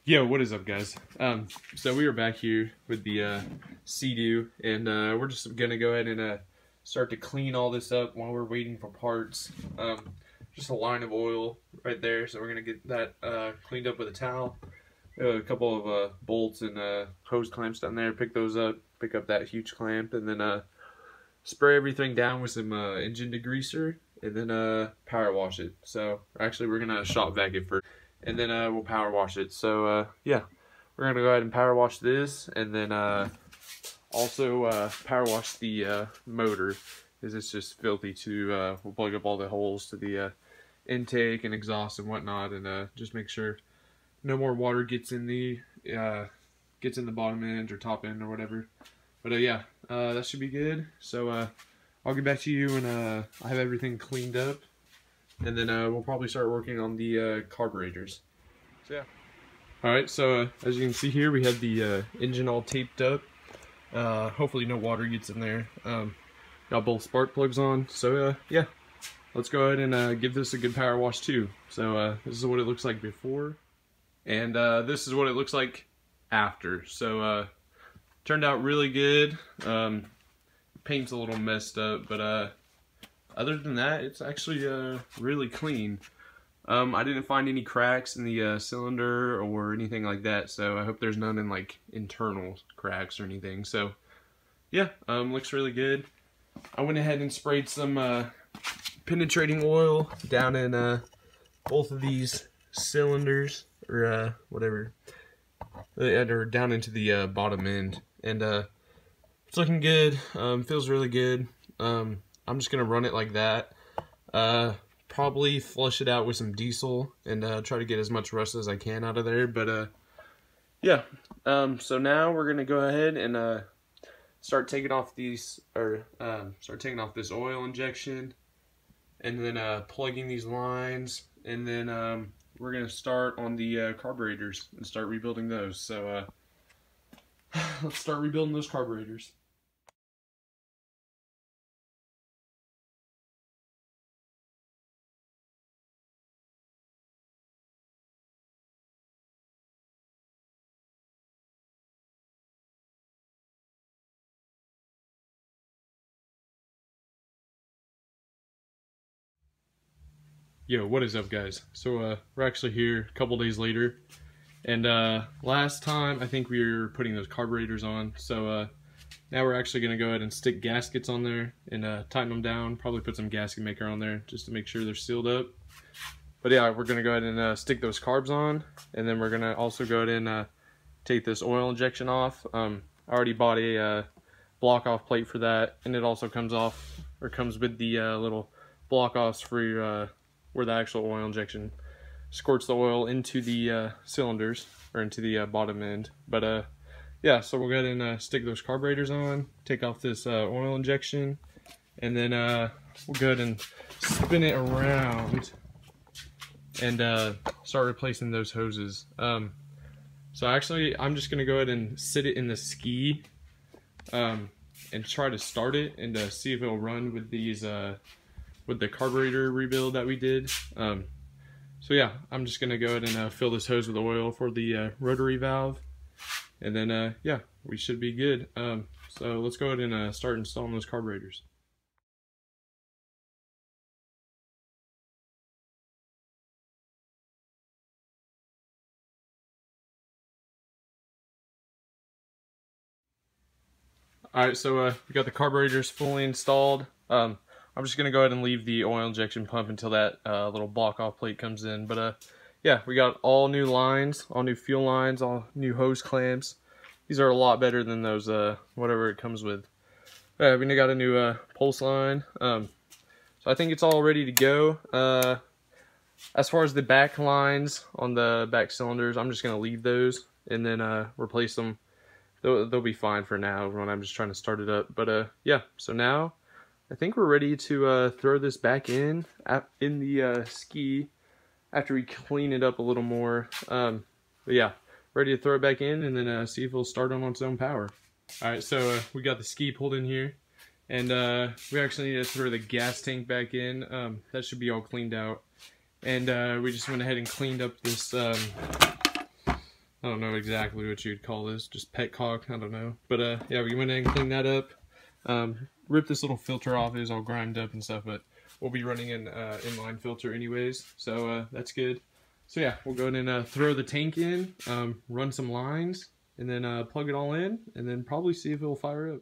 Yo, what is up, guys? So we are back here with the Seadoo, and we're just gonna go ahead and start to clean all this up while we're waiting for parts. Just a line of oil right there, so we're gonna get that cleaned up with a towel. A couple of bolts and hose clamps down there. Pick those up. Pick up that huge clamp, and then spray everything down with some engine degreaser, and then power wash it. So actually, we're gonna shop vac it first, and then we'll power wash it. So yeah, we're gonna go ahead and power wash this, and then also power wash the motor, because it's just filthy too. We'll plug up all the holes to the intake and exhaust and whatnot, and just make sure no more water gets in the bottom end or top end or whatever. But yeah, that should be good. So I'll get back to you when I have everything cleaned up, and then we'll probably start working on the carburetors. So yeah. Alright, so as you can see here, we have the engine all taped up. Hopefully no water gets in there. Got both spark plugs on. So yeah, let's go ahead and give this a good power wash too. So this is what it looks like before, and this is what it looks like after. So turned out really good. Paint's a little messed up, but other than that, it's actually really clean. I didn't find any cracks in the cylinder or anything like that, so I hope there's none in like internal cracks or anything. So yeah, looks really good. I went ahead and sprayed some penetrating oil down in both of these cylinders, or whatever, or down into the bottom end, and it's looking good. Feels really good. I'm just gonna run it like that. Probably flush it out with some diesel and try to get as much rust as I can out of there. But yeah, so now we're gonna go ahead and start taking off these, or start taking off this oil injection, and then plugging these lines, and then we're gonna start on the carburetors and start rebuilding those. So let's start rebuilding those carburetors. Yo, what is up, guys? So we're actually here a couple days later, and last time I think we were putting those carburetors on. So now we're actually going to go ahead and stick gaskets on there and tighten them down. Probably put some gasket maker on there just to make sure they're sealed up. But yeah, we're going to go ahead and stick those carbs on, and then we're going to also go ahead and take this oil injection off. I already bought a block off plate for that, and it also comes off, or comes with the little block offs for where the actual oil injection squirts the oil into the cylinders, or into the bottom end. But yeah, so we'll go ahead and stick those carburetors on, take off this oil injection, and then we'll go ahead and spin it around and start replacing those hoses. So actually, I'm just gonna go ahead and sit it in the ski and try to start it and see if it'll run with these with the carburetor rebuild that we did. So yeah, I'm just gonna go ahead and fill this hose with oil for the rotary valve, and then yeah, we should be good. So let's go ahead and start installing those carburetors. Alright, so we got the carburetors fully installed. I'm just going to go ahead and leave the oil injection pump until that little block off plate comes in. But yeah, we got all new lines, all new fuel lines, all new hose clamps. These are a lot better than those whatever it comes with. We got a new pulse line. So I think it's all ready to go. As far as the back lines on the back cylinders, I'm just going to leave those and then replace them. They'll be fine for now when I'm just trying to start it up. But yeah, so now I think we're ready to throw this back in the ski after we clean it up a little more. But yeah, ready to throw it back in and then see if it'll start on its own power. Alright, so we got the ski pulled in here, and we actually need to throw the gas tank back in. That should be all cleaned out. And we just went ahead and cleaned up this I don't know exactly what you'd call this, just petcock, I don't know. But yeah, we went in and cleaned that up. Rip this little filter off, it was all grimed up and stuff, but we'll be running an inline filter anyways, so that's good. So yeah, we'll go in and throw the tank in, run some lines, and then plug it all in, and then probably see if it'll fire up.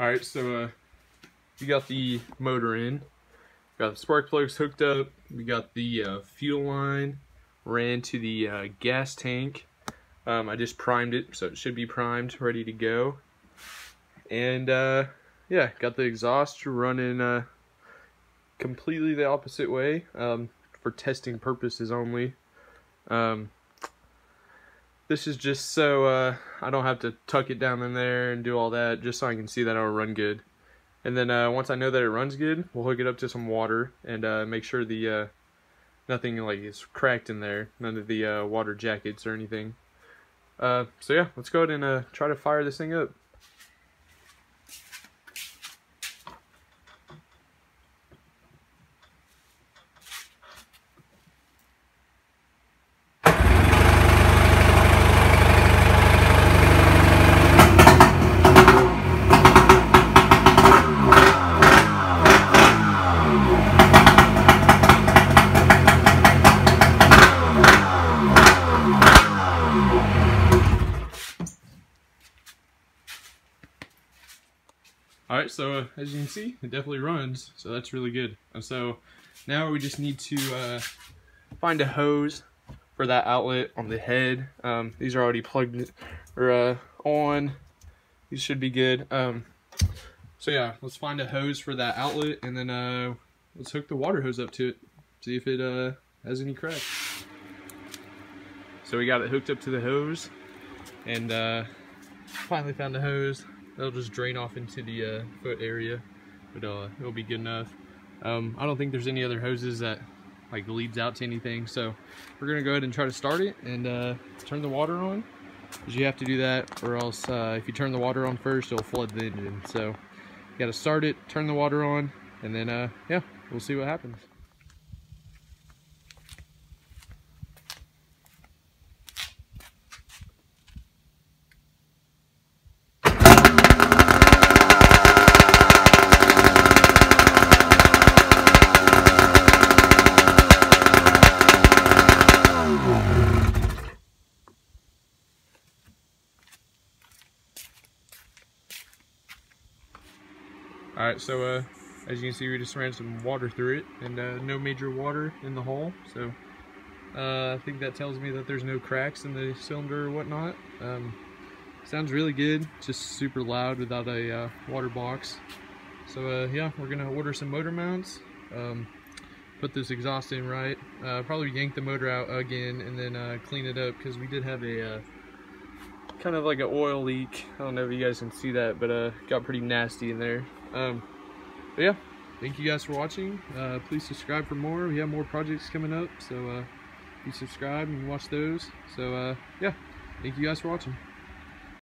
Alright, so we got the motor in, got the spark plugs hooked up, we got the fuel line, ran to the gas tank. I just primed it, so it should be primed, ready to go. And yeah, got the exhaust running completely the opposite way, for testing purposes only. This is just so I don't have to tuck it down in there and do all that, just so I can see that it'll run good. And then once I know that it runs good, we'll hook it up to some water and make sure the nothing like is cracked in there, none of the water jackets or anything. So yeah, let's go ahead and try to fire this thing up. Alright, so as you can see, it definitely runs, so that's really good. And so now we just need to find a hose for that outlet on the head. These are already plugged or on. These should be good. So yeah, let's find a hose for that outlet, and then let's hook the water hose up to it, see if it has any cracks. So we got it hooked up to the hose, and finally found the hose. That'll just drain off into the foot area, but it'll be good enough. I don't think there's any other hoses that like leads out to anything, so we're gonna go ahead and try to start it and turn the water on, because you have to do that, or else if you turn the water on first, it'll flood the engine. So you gotta start it, turn the water on, and then yeah, we'll see what happens. Alright, so as you can see, we just ran some water through it, and no major water in the hull, so I think that tells me that there's no cracks in the cylinder or whatnot. Sounds really good, just super loud without a water box. So yeah, we're gonna order some motor mounts, put this exhaust in right, probably yank the motor out again, and then clean it up, because we did have a kind of like an oil leak. I don't know if you guys can see that, but got pretty nasty in there. But yeah, thank you guys for watching. Please subscribe for more. We have more projects coming up, so if you subscribe and watch those. So yeah, thank you guys for watching.